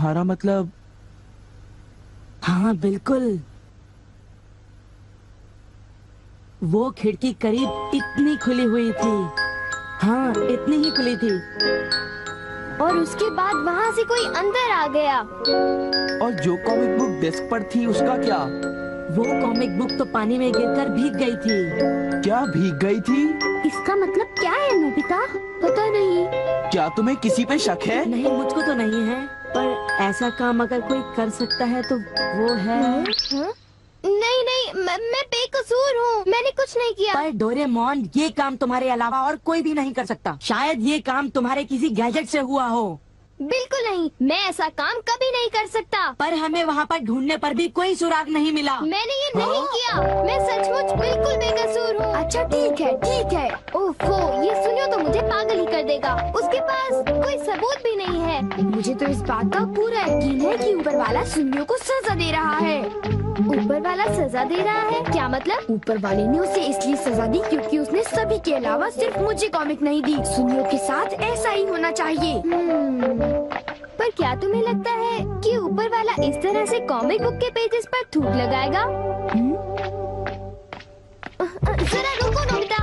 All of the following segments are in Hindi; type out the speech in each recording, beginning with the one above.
तुम्हारा मतलब? हाँ बिल्कुल, वो खिड़की करीब इतनी खुली हुई थी। हाँ, इतनी ही खुली थी। और उसके बाद वहाँ से कोई अंदर आ गया। और जो कॉमिक बुक डेस्क पर थी उसका क्या? वो कॉमिक बुक तो पानी में गिरकर भीग गई थी। क्या भीग गई थी? इसका मतलब क्या है नोबिता? पता नहीं। क्या तुम्हें किसी पे शक है? नहीं, मुझको तो नहीं है, पर ऐसा काम अगर कोई कर सकता है तो वो है। नहीं नहीं, मैं बेकसूर हूँ, मैंने कुछ नहीं किया। पर डोरेमोन, ये काम तुम्हारे अलावा और कोई भी नहीं कर सकता। शायद ये काम तुम्हारे किसी गैजेट से हुआ हो। बिल्कुल नहीं, मैं ऐसा काम कभी नहीं कर सकता। पर हमें वहाँ पर ढूंढने पर भी कोई सुराग नहीं मिला। मैंने ये नहीं किया, मैं सचमुच बिल्कुल बेकसूर हूँ। अच्छा ठीक है ठीक है। ओफो, ये सुनियो तो मुझे पागल ही कर देगा। उसके पास कोई सबूत भी नहीं है। मुझे तो इस बात का पूरा यकीन है कि ऊपर वाला सुनियो को सजा दे रहा है। ऊपर वाला सजा दे रहा है? क्या मतलब? ऊपर वाले ने उसे इसलिए सजा दी क्योंकि उसने सभी के अलावा सिर्फ मुझे कॉमिक नहीं दी। सुनियो के साथ ऐसा ही होना चाहिए। पर क्या तुम्हें लगता है कि ऊपर वाला इस तरह से कॉमिक बुक के पेजेस पर थूक लगाएगा? जरा रुको नोबिता।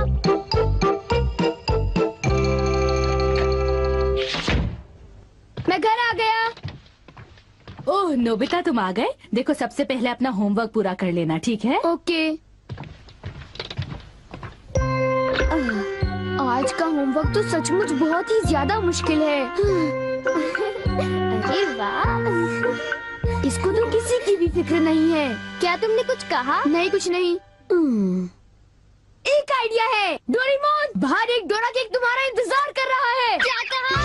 मैं घर आ गया। ओह नोबिता, तुम आ गए। देखो, सबसे पहले अपना होमवर्क पूरा कर लेना, ठीक है? ओके। आज का होमवर्क तो सचमुच बहुत ही ज्यादा मुश्किल है। अरे वाह, इसको तो किसी की भी फिक्र नहीं है। क्या तुमने कुछ कहा? नहीं, कुछ नहीं। एक आइडिया है। डोरेमोन, बाहर एक डोरा केक तुम्हारा इंतजार कर रहा है। क्या कहा?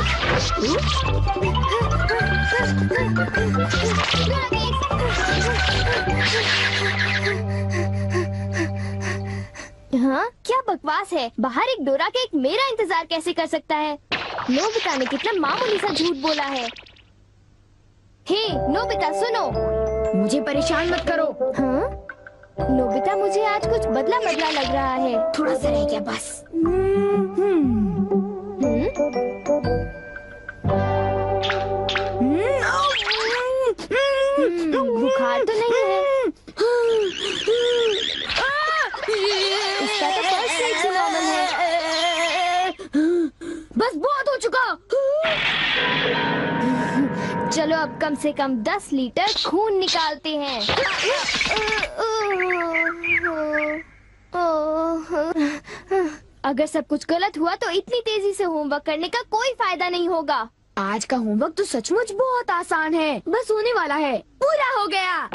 हाँ, क्या बकवास है। बाहर एक डोरा केक मेरा इंतजार कैसे कर सकता है? नोबिता ने कितना मामूली सा झूठ बोला है। हे नोबिता, सुनो। मुझे परेशान मत करो। हाँ? नोबिता, मुझे आज कुछ बदला बदला लग रहा है। थोड़ा सा रह गया बस। बुखार तो नहीं है? इसका तो फर्स्ट स्टेज से नॉर्मल है। बस बहुत हो चुका। चलो अब कम से कम 10 लीटर खून निकालते हैं। अगर सब कुछ गलत हुआ तो इतनी तेजी से होमवर्क करने का कोई फायदा नहीं होगा। आज का होमवर्क तो सचमुच बहुत आसान है, बस होने वाला है। पूरा हो गया।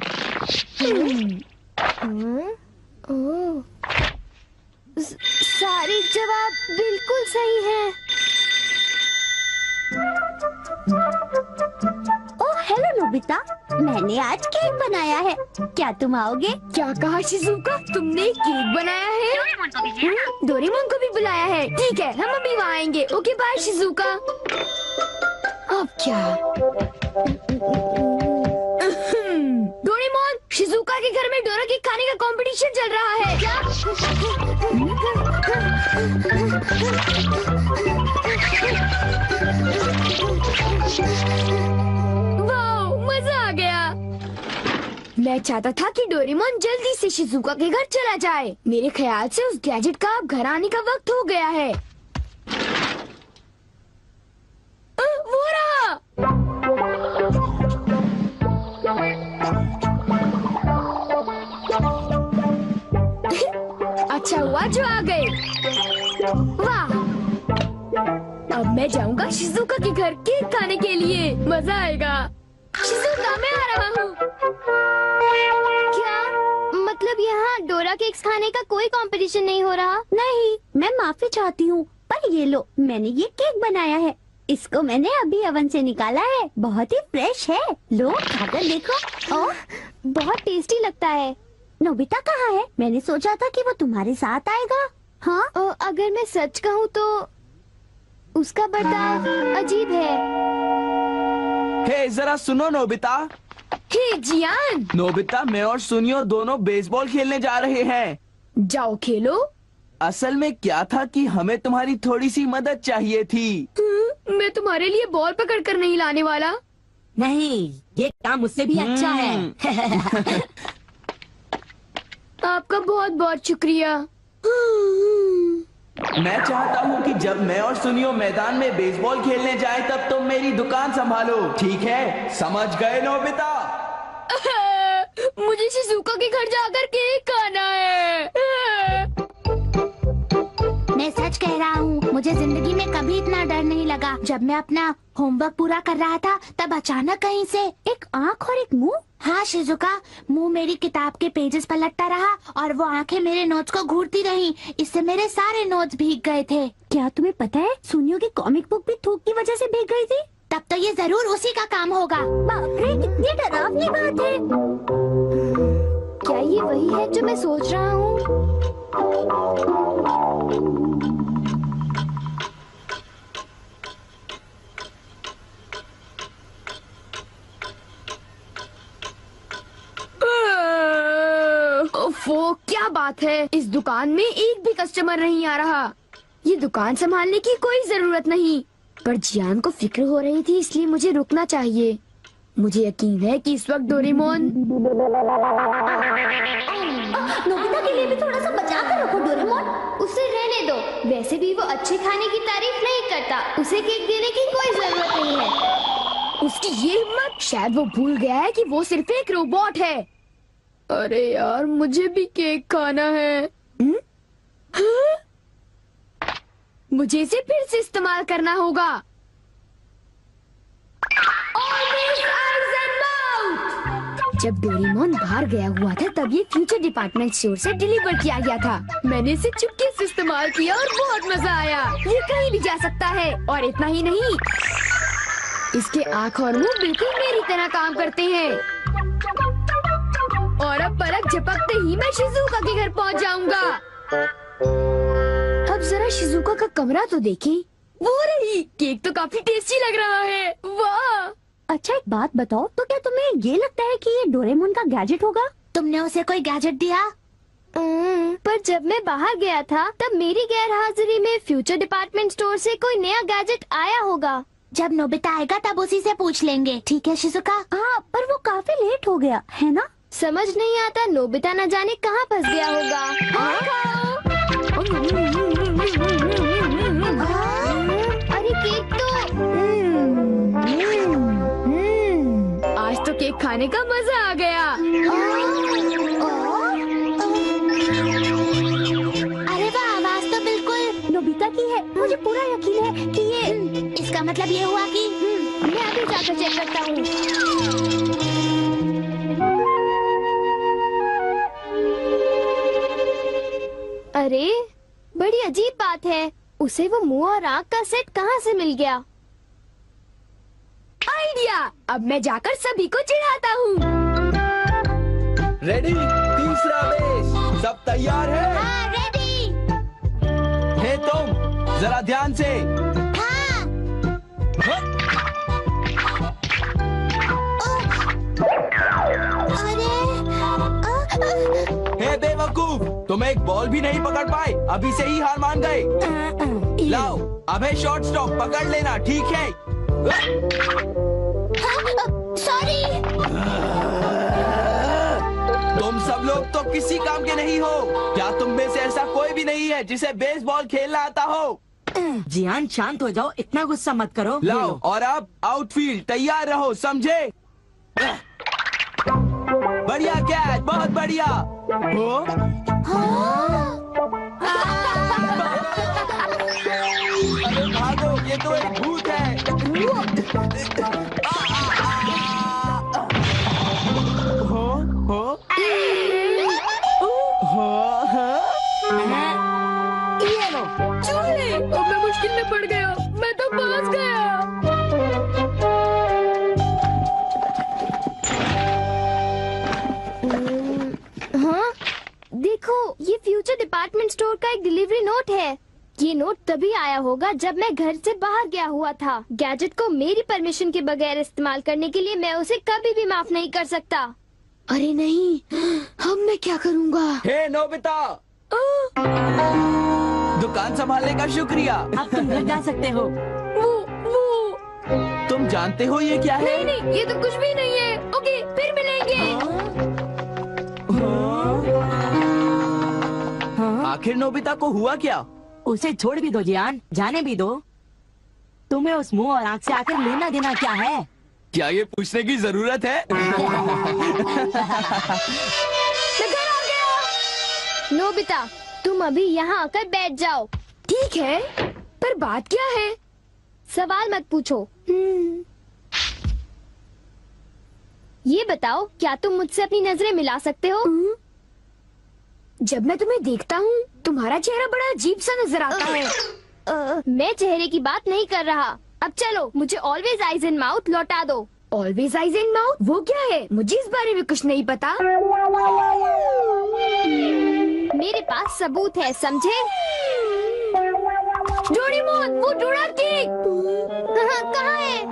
सारे जवाब बिल्कुल सही हैं। ओह हेलो नोबिता, मैंने आज केक बनाया है, क्या तुम आओगे? क्या कहा शिजुका? तुमने केक बनाया है? डोरेमोन को भी बुलाया है। ठीक है, हम अभी वहाँ आएंगे। Okay bye Shizuka. अब क्या? डोरेमोन, शिजुका के घर में डोरा केक खाने का कंपटीशन चल रहा है। क्या? वाह, मजा आ गया। मैं चाहता था कि डोरेमोन जल्दी से शिजुका के घर चला जाए। मेरे ख्याल से उस गैजेट का अब घर आने का वक्त हो गया है। वो रहा। अच्छा हुआ जो आ गए। वाह, अब मैं जाऊंगा शिजुका के घर केक खाने के लिए। मजा आएगा। शिजुका, मैं आ रहा हूँ। क्या मतलब यहाँ डोरा केक्स खाने का कोई कंपटीशन नहीं हो रहा? नहीं, मैं माफी चाहती हूँ, पर ये लो, मैंने ये केक बनाया है। इसको मैंने अभी ओवन से निकाला है, बहुत ही फ्रेश है। लो खाकर देखो। ओह, बहुत टेस्टी लगता है। नोबिता कहाँ है? मैंने सोचा था कि वो तुम्हारे साथ आएगा। हाँ? अगर मैं सच कहूँ तो उसका बर्ताव अजीब है। हे जरा सुनो नोबिता। हे जियान। नोबिता, मैं और सुनियो दोनों बेसबॉल खेलने जा रहे हैं। जाओ खेलो। असल में क्या था कि हमें तुम्हारी थोड़ी सी मदद चाहिए थी। मैं तुम्हारे लिए बॉल पकड़ कर नहीं लाने वाला। नहीं, ये काम मुझसे भी अच्छा है। आपका बहुत बहुत शुक्रिया। मैं चाहता हूँ कि जब मैं और सुनियो मैदान में बेसबॉल खेलने जाए तब तुम मेरी दुकान संभालो, ठीक है? समझ गए नोबिता? मुझे शिजुका के घर जाकर केक खाना है। मैं सच कह रहा हूँ, मुझे जिंदगी में कभी इतना डर नहीं लगा। जब मैं अपना होमवर्क पूरा कर रहा था तब अचानक कहीं से एक आँख और एक मुंह। हाँ शिजुका, मुंह मेरी किताब के पेजेस पलटता रहा और वो आंखें मेरे नोट्स को घूरती रहीं। इससे मेरे सारे नोट्स भीग गए थे। क्या तुम्हें पता है, सुनियो की कॉमिक बुक भी थूक की वजह से भीग गई थी? तब तो ये जरूर उसी का काम होगा। बाप रे, कितनी डरावनी बात है। क्या ये वही है जो मैं सोच रहा हूँ? ओफो, क्या बात है, इस दुकान में एक भी कस्टमर नहीं आ रहा। ये दुकान संभालने की कोई जरूरत नहीं, पर जियान को फिक्र हो रही थी, इसलिए मुझे रुकना चाहिए। मुझे यकीन है कि इस वक्त डोरेमोन। नोबिता के लिए भी थोड़ा सा बचा कर रखो डोरेमोन। उसे रहने दो, वैसे भी वो अच्छे खाने की तारीफ नहीं करता। उसे केक देने की कोई जरूरत नहीं है। उसकी ये हिम्मत, शायद वो भूल गया है कि वो सिर्फ एक रोबोट है। अरे यार, मुझे भी केक खाना है। हाँ? मुझे इसे फिर से इस्तेमाल करना होगा। जब डोरेमोन बाहर गया हुआ था तब ये फ्यूचर डिपार्टमेंट स्टोर से डिलीवर किया गया था। मैंने इसे चुपके से इस्तेमाल किया और बहुत मजा आया। ये कहीं भी जा सकता है, और इतना ही नहीं, इसके आँख और मुंह बिल्कुल मेरी तरह काम करते हैं। और अब पलक झपकते ही मैं शिजुका के घर पहुंच जाऊंगा। अब जरा शिजुका का कमरा तो देखें। वो रही, केक तो काफी टेस्टी लग रहा है। वाह! अच्छा एक बात बताओ, तो क्या तुम्हें ये लगता है कि ये डोरेमोन का गैजेट होगा? तुमने उसे कोई गैजेट दिया? पर जब मैं बाहर गया था तब मेरी गैर हाजिरी में फ्यूचर डिपार्टमेंट स्टोर से कोई नया गैजेट आया होगा। जब नोबिता आएगा तब उसी से पूछ लेंगे, ठीक है शिजुका? हाँ, पर वो काफी लेट हो गया है ना? समझ नहीं आता, नोबिता न जाने कहाँ फंस गया होगा। अरे केक तो आज तो केक खाने का मजा आ गया। अरे वाह, आवाज तो बिल्कुल नोबिता की है। मुझे पूरा यकीन है कि ये, इसका मतलब ये हुआ कि मैं अभी जाकर चेक करता हूँ। अरे बड़ी अजीब बात है, उसे वो मुंह और आँख का सेट कहाँ से मिल गया? आइडिया! अब मैं जाकर सभी को चिढ़ाता हूँ। रेडी? तीसरा बेस, सब तैयार है? हाँ, रेडी। हे तुम, जरा ध्यान से। हाँ। हे बेवकूफ, तुम एक बॉल भी नहीं पकड़ पाए, अभी से ही हार मान गए। लाओ, अब है शॉर्ट स्टॉप, पकड़ लेना, ठीक है? सॉरी। तुम सब लोग तो किसी काम के नहीं हो। क्या तुम में से ऐसा कोई भी नहीं है जिसे बेसबॉल खेलना आता हो? जियान शांत हो जाओ, इतना गुस्सा मत करो। लाओ, और अब आउटफील्ड तैयार रहो, समझे? बढ़िया कैच, बहुत बढ़िया। हो? अरे भागो, ये तो एक भूत है। ये लो। चूहे! अब मैं मुश्किल में पड़ गया, मैं तो फंस गया। हाँ, देखो, ये फ्यूचर डिपार्टमेंट स्टोर का एक डिलीवरी नोट है। ये नोट तभी आया होगा जब मैं घर से बाहर गया हुआ था। गैजेट को मेरी परमिशन के बगैर इस्तेमाल करने के लिए मैं उसे कभी भी माफ नहीं कर सकता। अरे नहीं, अब मैं क्या करूँगा? हे नोबिता, दुकान संभालने का शुक्रिया। अब तुम घर जा सकते हो। वो तुम जानते हो ये क्या है? नहीं नहीं, ये तो कुछ भी नहीं है। ओके, फिर मिलेंगे। आखिर नोबिता को हुआ क्या? उसे छोड़ भी दो जियान, जाने भी दो। तुम्हें उस मुंह और आंख से आखिर लेना देना क्या है? क्या ये पूछने की जरूरत है? मैं घर आ गया। नोबिता, तुम अभी यहाँ आकर बैठ जाओ। ठीक है, पर बात क्या है? सवाल मत पूछो। ये बताओ, क्या तुम मुझसे अपनी नजरें मिला सकते हो? जब मैं तुम्हें देखता हूँ, तुम्हारा चेहरा बड़ा अजीब सा नजर आता है। मैं चेहरे की बात नहीं कर रहा। अब चलो, मुझे ऑलवेज आइज इन माउथ लौटा दो। Always eyes in mouth? वो क्या है? मुझे इस बारे में कुछ नहीं पता। मेरे पास सबूत है, समझे? डोरेमोन, वो डोराकी कहाँ है?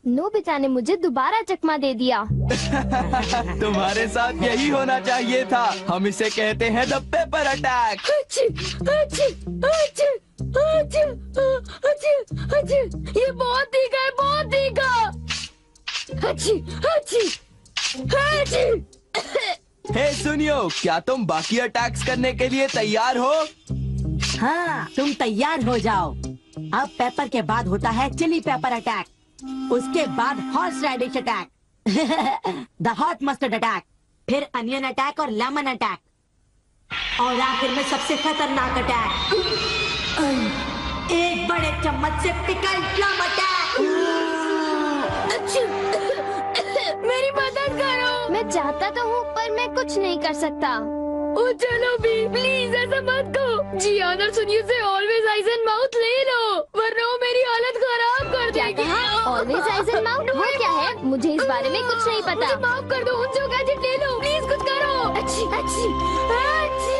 नोबिता ने मुझे दोबारा चकमा दे दिया। तुम्हारे साथ यही होना चाहिए था। हम इसे कहते हैं द पेपर अटैक। ये बहुत तीखा है, बहुत तीखा। हे सुनियो, क्या तुम बाकी अटैक्स करने के लिए तैयार हो? हाँ, तुम तैयार हो जाओ। अब पेपर के बाद होता है चिली पेपर अटैक, उसके बाद horseradish attack, the hot mustard attack, फिर अनियन अटैक और लेमन अटैक, और आखिर में सबसे खतरनाक अटैक, एक बड़े चम्मच से पिकल प्लम अटैक। मेरी मदद करो। मैं चाहता तो हूँ, पर मैं कुछ नहीं कर सकता। ओ चलो भी, प्लीज ऐसा मत करो। जियान और सुनियो से ऑलवेज आइज एंड माउथ ले लो, वरना वो मेरी हालत खराब कर देगी। ऑलवेज आइज एंड माउथ वो क्या है? मुझे इस बारे में कुछ नहीं पता। मुझे माफ कर दो, उनसे गैजेट ले लो, प्लीज कुछ करो। अच्छी अच्छी अच्छी।